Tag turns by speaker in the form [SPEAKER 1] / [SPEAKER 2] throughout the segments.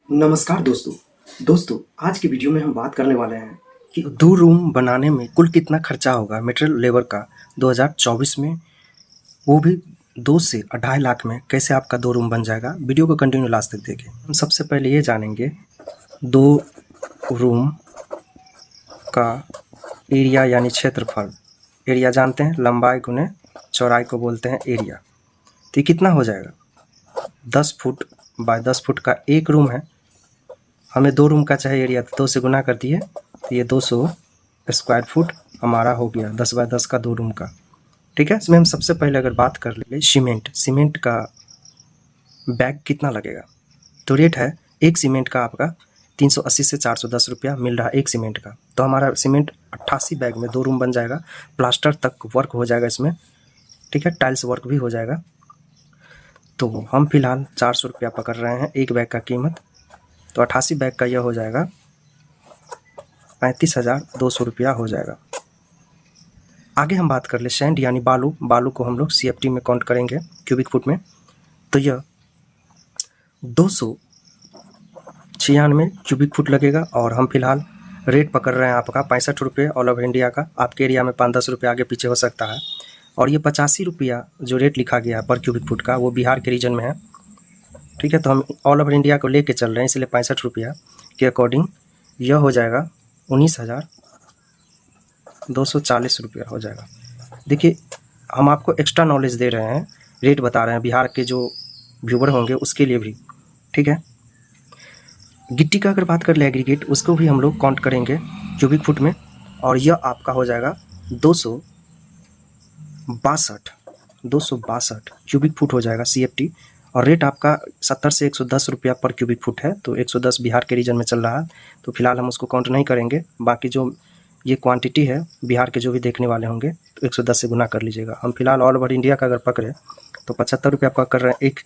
[SPEAKER 1] नमस्कार दोस्तों आज की वीडियो में हम बात करने वाले हैं कि 2 रूम बनाने में कुल कितना खर्चा होगा मटेरियल लेबर का 2024 में, वो भी 2 से 2.5 लाख में कैसे आपका 2 रूम बन जाएगा। वीडियो को कंटिन्यू लास्ट तक देखें। हम सबसे पहले ये जानेंगे 2 रूम का एरिया यानी क्षेत्रफल। एरिया जानते हैं, लंबाई गुने चौड़ाई को बोलते हैं एरिया। तो ये कितना हो जाएगा, 10 फुट बाय 10 फुट का एक रूम है। हमें 2 रूम का चाहिए एरिया, तो 2 से गुना कर दिए तो ये 200 स्क्वायर फुट हमारा हो गया 10 बाय 10 का 2 रूम का। ठीक है, इसमें हम सबसे पहले अगर बात कर ले सीमेंट का बैग कितना लगेगा, तो रेट है एक सीमेंट का आपका 380 से 410 रुपया मिल रहा है एक सीमेंट का। तो हमारा सीमेंट 88 बैग में 2 रूम बन जाएगा। प्लास्टर तक वर्क हो जाएगा इसमें, ठीक है, टाइल्स वर्क भी हो जाएगा। तो हम फिलहाल 400 रुपया पकड़ रहे हैं एक बैग का कीमत। तो 88 बैग का यह हो जाएगा 35,200 रुपया हो जाएगा। आगे हम बात कर ले सैंड यानी बालू को हम लोग CFT में काउंट करेंगे क्यूबिक फुट में। तो यह 296 क्यूबिक फुट लगेगा। और हम फिलहाल रेट पकड़ रहे हैं आपका 65 रुपये ऑल ओवर इंडिया का। आपके एरिया में 5-10 रुपये आगे पीछे हो सकता है। और ये 85 रुपया जो रेट लिखा गया है पर क्यूबिक फुट का, वो बिहार के रीजन में है। ठीक है, तो हम ऑल ओवर इंडिया को लेके चल रहे हैं, इसलिए 65 रुपया के अकॉर्डिंग यह हो जाएगा 19,240 रुपया हो जाएगा। देखिए, हम आपको एक्स्ट्रा नॉलेज दे रहे हैं, रेट बता रहे हैं बिहार के जो व्यूवर होंगे उसके लिए भी। ठीक है, गिट्टी का अगर बात कर ले एग्रीगेट, उसको भी हम लोग काउंट करेंगे क्यूबिक फुट में। और यह आपका हो जाएगा 262 क्यूबिक फुट हो जाएगा CFT। और रेट आपका 70 से 110 रुपया पर क्यूबिक फुट है। तो 110 बिहार के रीजन में चल रहा है, तो फिलहाल हम उसको काउंट नहीं करेंगे। बाकी जो ये क्वांटिटी है बिहार के जो भी देखने वाले होंगे तो 110 से गुना कर लीजिएगा। हम फिलहाल ऑल ओवर इंडिया का अगर पकड़े तो 75 रुपया पकड़ रहे हैं, एक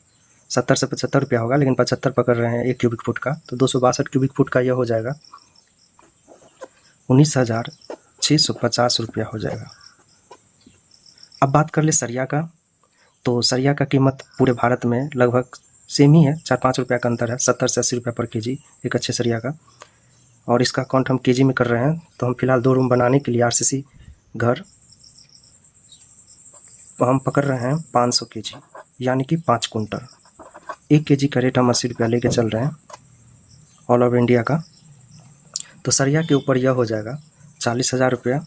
[SPEAKER 1] 70 से 75 रुपया होगा, लेकिन 75 पकड़ रहे हैं एक क्यूबिक फुट का। तो 262 क्यूबिक फुट का यह हो जाएगा 19,650 रुपया हो जाएगा। अब बात कर ले सरिया का। तो सरिया का कीमत पूरे भारत में लगभग सेम ही है, 4-5 रुपया का अंतर है, 70 से 80 रुपया पर केजी एक अच्छे सरिया का। और इसका काउंट हम केजी में कर रहे हैं। तो हम फिलहाल 2 रूम बनाने के लिए RCC घर तो हम पकड़ रहे हैं 500 केजी यानी कि 5 कुंटल। 1 केजी का रेट हम 80 रुपया लेके चल रहे हैं ऑल ओवर इंडिया का। तो सरिया के ऊपर यह हो जाएगा 40,000 रुपया।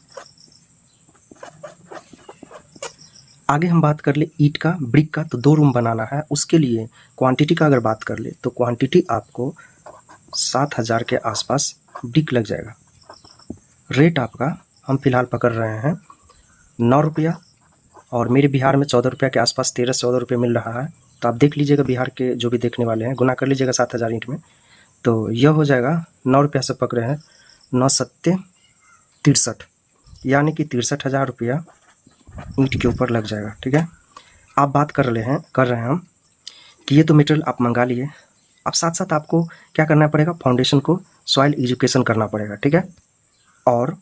[SPEAKER 1] आगे हम बात कर ले ईंट का, ब्रिक का। तो 2 रूम बनाना है, उसके लिए क्वांटिटी का अगर बात कर ले तो क्वांटिटी आपको 7,000 के आसपास ब्रिक लग जाएगा। रेट आपका हम फिलहाल पकड़ रहे हैं 9 रुपया। और मेरे बिहार में 14 रुपया के आसपास 13 से 14 रुपये मिल रहा है। तो आप देख लीजिएगा, बिहार के जो भी देखने वाले हैं गुना कर लीजिएगा 7,000 ईंट में। तो यह हो जाएगा 9 रुपया से पकड़े हैं 9-7 63 यानी कि 63,000 रुपया ईंट के ऊपर लग जाएगा। ठीक है, आप बात कर रहे हैं हम कि ये तो मटेरियल आप मंगा लिए। अब साथ साथ आपको क्या करना पड़ेगा, फाउंडेशन को सॉइल एजुकेशन करना पड़ेगा। ठीक है, और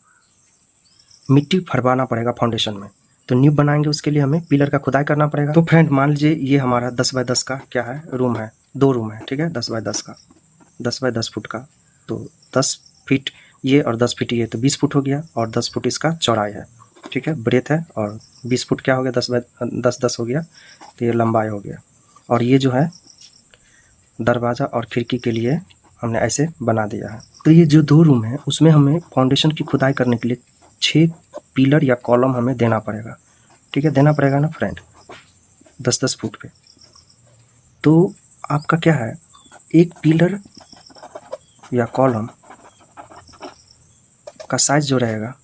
[SPEAKER 1] मिट्टी भरवाना पड़ेगा फाउंडेशन में। तो नींव बनाएंगे, उसके लिए हमें पिलर का खुदाई करना पड़ेगा। तो फ्रेंड मान लीजिए ये हमारा 10 बाय 10 का क्या है रूम है, 2 रूम है। ठीक है, 10 बाय 10 का, 10 बाय 10 फुट का। तो 10 फीट ये और 10 फीट ये, तो 20 फुट हो गया। और 10 फुट इसका चौड़ाई है, ठीक है, ब्रेथ है। और 20 फुट क्या हो गया, 10 बाय 10 हो गया। तो ये लंबाई हो गया। और ये जो है दरवाज़ा और खिड़की के लिए हमने ऐसे बना दिया है। तो ये जो 2 रूम है उसमें हमें फाउंडेशन की खुदाई करने के लिए 6 पिलर या कॉलम हमें देना पड़ेगा। ठीक है, देना पड़ेगा ना फ्रेंड, 10-10 फुट पे। तो आपका क्या है, एक पिलर या कॉलम का साइज जो रहेगा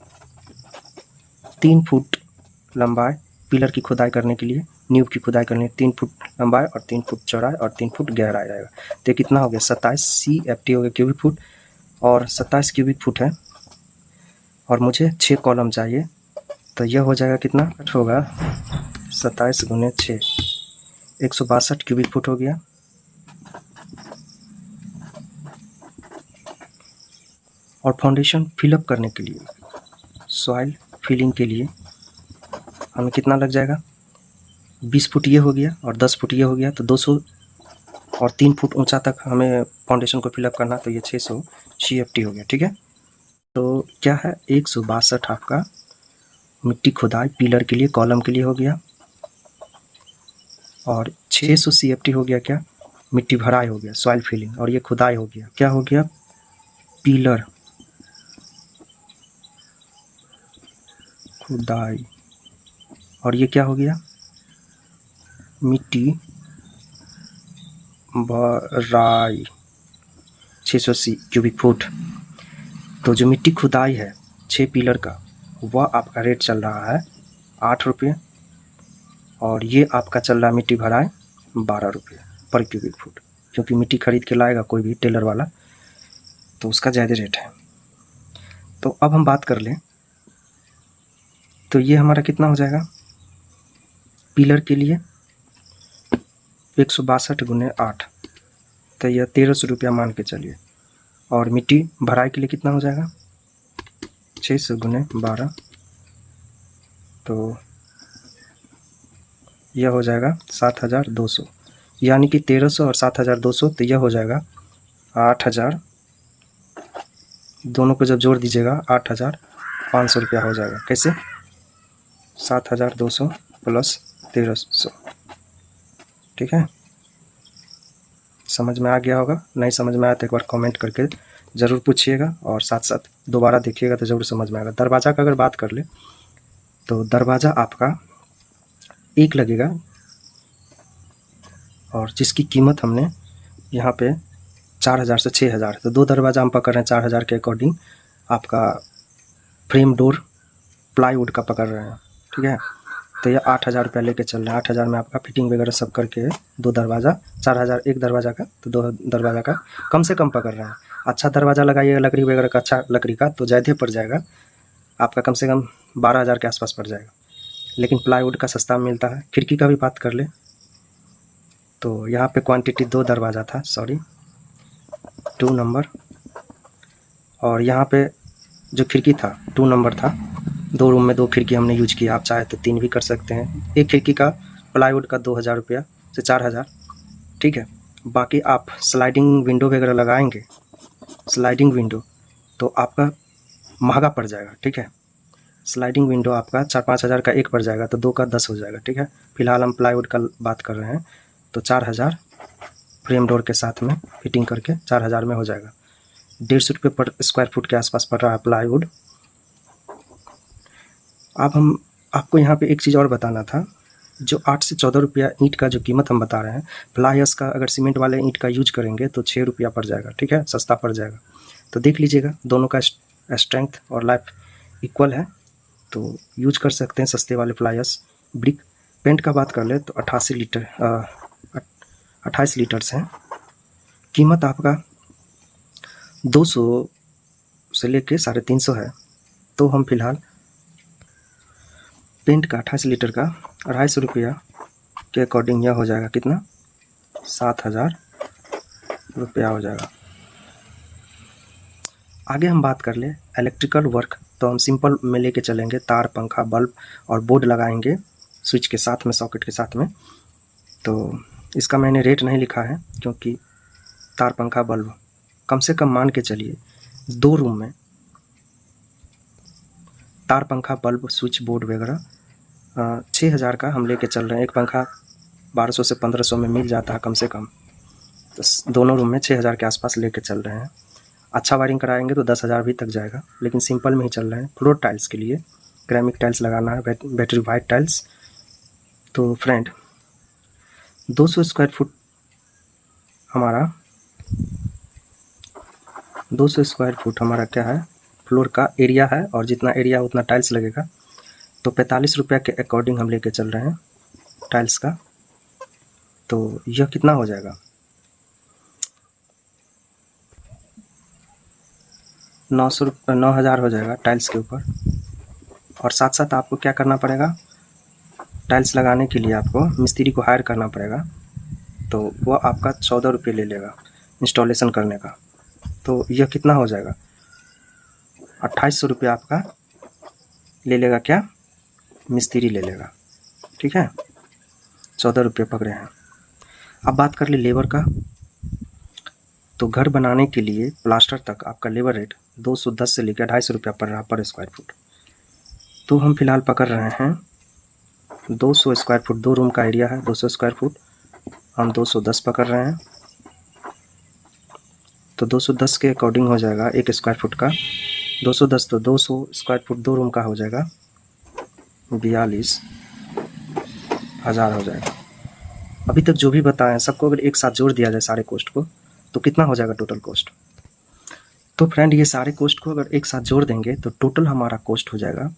[SPEAKER 1] 3 फुट लंबाई पिलर की खुदाई करने के लिए, नींव की खुदाई करने 3 फुट लंबाई और 3 फुट चौड़ाई और 3 फुट गहराई रहेगा। तो कितना हो गया, 27 CFT हो गया क्यूबिक फुट। और 27 क्यूबिक फुट है और मुझे 6 कॉलम चाहिए। तो यह हो जाएगा कितना होगा, 27 गुने 6, 162 क्यूबिक फुट हो गया। और फाउंडेशन फिलअप करने के लिए, सॉइल फिलिंग के लिए हमें कितना लग जाएगा, 20 फुट ये हो गया और 10 फुट ये हो गया। तो और 3 फुट ऊंचा तक हमें फाउंडेशन को फिलअप करना, तो ये 600 CFT हो गया। ठीक है, तो क्या है 162 आपका मिट्टी खुदाई पिलर के लिए, कॉलम के लिए हो गया, और 600 CFT हो गया क्या, मिट्टी भराई हो गया, सॉइल फिलिंग, और ये खुदाई हो गया, क्या हो गया, पिलर खुदाई, और ये क्या हो गया, मिट्टी भराई 600 क्यूबिक फुट। तो जो मिट्टी खुदाई है 6 पिलर का, वह आपका रेट चल रहा है 8 रुपये, और ये आपका चल रहा है मिट्टी भराई 12 रुपये पर क्यूबिक फुट, क्योंकि मिट्टी खरीद के लाएगा कोई भी टेलर वाला, तो उसका ज़्यादा रेट है। तो अब हम बात कर लें, तो ये हमारा कितना हो जाएगा, पिलर के लिए 162 गुने 8, तो यह 1300 रुपया मान के चलिए, और मिट्टी भराई के लिए कितना हो जाएगा, 600 गुने 12, तो यह हो जाएगा 7200, यानी कि 1300 और 7200, तो यह हो जाएगा 8000, दोनों को जब जोड़ दीजिएगा 8500 रुपया हो जाएगा। कैसे, 7200 प्लस 1300। ठीक है, समझ में आ गया होगा, नहीं समझ में आया तो एक बार कमेंट करके ज़रूर पूछिएगा, और साथ साथ दोबारा देखिएगा तो ज़रूर समझ में आएगा। दरवाज़ा का अगर बात कर ले, तो दरवाज़ा आपका एक लगेगा, और जिसकी कीमत हमने यहाँ पे 4000 से 6000, तो 2 दरवाज़ा हम पकड़ रहे हैं 4000 के अकॉर्डिंग। आपका फ्रेम डोर प्लाईवुड का पकड़ रहे हैं, ठीक है, तो ये 8000 रुपया लेके चल रहे हैं। 8000 में आपका फिटिंग वगैरह सब करके 2 दरवाज़ा, 4000 एक दरवाज़ा का, तो 2 दरवाज़ा का कम से कम पकड़ रहे हैं। अच्छा दरवाज़ा लगाइएगा लकड़ी वगैरह का, अच्छा लकड़ी का, तो ज़्यादा पड़ जाएगा आपका, कम से कम 12000 के आसपास पड़ जाएगा, लेकिन प्लाईवुड का सस्ता मिलता है। खिड़की का भी बात कर ले, तो यहाँ पे क्वांटिटी 2 दरवाज़ा था, सॉरी 2 नंबर, और यहाँ पे जो खिड़की था 2 नंबर था, 2 रूम में 2 खिड़की हमने यूज किया, आप चाहे तो 3 भी कर सकते हैं। एक खिड़की का प्लाईवुड का 2000 रुपया से 4000, ठीक है। बाकी आप स्लाइडिंग विंडो वगैरह लगाएंगे, स्लाइडिंग विंडो तो आपका महंगा पड़ जाएगा, ठीक है। स्लाइडिंग विंडो आपका 4-5 हज़ार का एक पड़ जाएगा, तो 2 का 10 हो जाएगा, ठीक है। फिलहाल हम प्लाईवुड का बात कर रहे हैं, तो 4000 फ्रेम डोर के साथ में फिटिंग करके 4000 में हो जाएगा। 150 रुपये पर स्क्वायर फुट के आसपास पड़ रहा है प्लाईवुड। अब हम आपको यहाँ पे एक चीज़ और बताना था, जो 8 से 14 रुपया ईंट का जो कीमत हम बता रहे हैं, प्लायर्स का अगर सीमेंट वाले ईंट का यूज करेंगे तो 6 रुपया पड़ जाएगा, ठीक है, सस्ता पड़ जाएगा। तो देख लीजिएगा, दोनों का स्ट्रेंथ और लाइफ इक्वल है, तो यूज कर सकते हैं सस्ते वाले प्लायर्स। ब्रिक पेंट का बात कर ले तो 28 लीटर्स हैं, कीमत आपका 200 से लेके 350 है। तो हम फिलहाल पेंट का 28 लीटर का 250 रुपया के अकॉर्डिंग यह हो जाएगा कितना, 7000 रुपया हो जाएगा। आगे हम बात कर ले इलेक्ट्रिकल वर्क, तो हम सिंपल में लेके चलेंगे, तार पंखा बल्ब और बोर्ड लगाएंगे स्विच के साथ में, सॉकेट के साथ में। तो इसका मैंने रेट नहीं लिखा है, क्योंकि तार पंखा बल्ब कम से कम मान के चलिए 2 रूम में तार पंखा बल्ब स्विच बोर्ड वगैरह 6000 का हम लेके चल रहे हैं। एक पंखा 1200 से 1500 में मिल जाता है कम से कम, तो दोनों रूम में 6000 के आसपास लेके चल रहे हैं। अच्छा वायरिंग कराएंगे तो 10,000 भी तक जाएगा, लेकिन सिंपल में ही चल रहे हैं। फ्लोर टाइल्स के लिए क्रेमिक टाइल्स लगाना है, बैटरी वाइट टाइल्स। तो फ्रेंड 200 स्क्वायर फुट हमारा 200 स्क्वायर फुट हमारा क्या है, फ्लोर का एरिया है, और जितना एरिया उतना टाइल्स लगेगा। तो 45 रुपया के अकॉर्डिंग हम लेके चल रहे हैं टाइल्स का। तो यह कितना हो जाएगा, 9,000 हो जाएगा टाइल्स के ऊपर। और साथ साथ आपको क्या करना पड़ेगा, टाइल्स लगाने के लिए आपको मिस्त्री को हायर करना पड़ेगा, तो वह आपका 14 रुपये ले लेगा इंस्टॉलेशन करने का। तो यह कितना हो जाएगा, 2800 रुपया आपका ले लेगा, क्या मिस्त्री ले लेगा, ठीक है, 14 रुपये पकड़े हैं। अब बात कर ले लेबर का, तो घर बनाने के लिए प्लास्टर तक आपका लेबर रेट 210 से लेकर 250 रुपया पड़ रहा पर स्क्वायर फुट। तो हम फिलहाल पकड़ रहे हैं 200 स्क्वायर फुट, 2 रूम का एरिया है 200 स्क्वायर फुट, हम 210 पकड़ रहे हैं। तो 210 के अकॉर्डिंग हो जाएगा 1 स्क्वायर फुट का 210, तो 200 स्क्वायर फुट 2 रूम का हो जाएगा 42,000 हो जाएगा। अभी तक जो भी बताएं सबको अगर एक साथ जोड़ दिया जाए सारे कॉस्ट को, तो कितना हो जाएगा टोटल कॉस्ट। तो फ्रेंड ये सारे कॉस्ट को अगर एक साथ जोड़ देंगे तो टोटल हमारा कॉस्ट हो जाएगा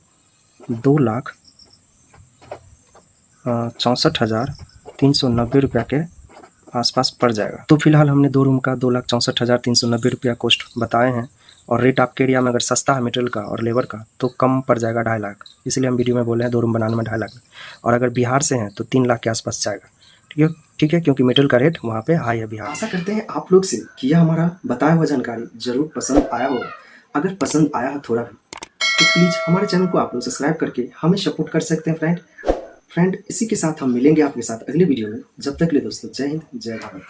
[SPEAKER 1] 2,64,390 रुपया के आसपास पड़ जाएगा। तो फिलहाल हमने 2 रूम का 2,64,390 रुपया कॉस्ट बताए हैं, और रेट आपके एरिया में अगर सस्ता है मटेरियल का और लेबर का तो कम पड़ जाएगा 2.5 लाख। इसलिए हम वीडियो में बोले हैं 2 रूम बनाने में 2.5 लाख, और अगर बिहार से हैं तो 3 लाख के आसपास जाएगा। ठीक है, क्योंकि मटेरियल का रेट वहाँ पे हाई है बिहार। आशा करते हैं आप लोग से कि यह हमारा बताया हुआ जानकारी जरूर पसंद आया होगा। अगर पसंद आया है थोड़ा भी तो प्लीज़ हमारे चैनल को आप लोग सब्सक्राइब करके हमें सपोर्ट कर सकते हैं फ्रेंड। इसी के साथ हम मिलेंगे आपके साथ अगले वीडियो में। जब तक के लिए दोस्तों, जय हिंद, जय भारत।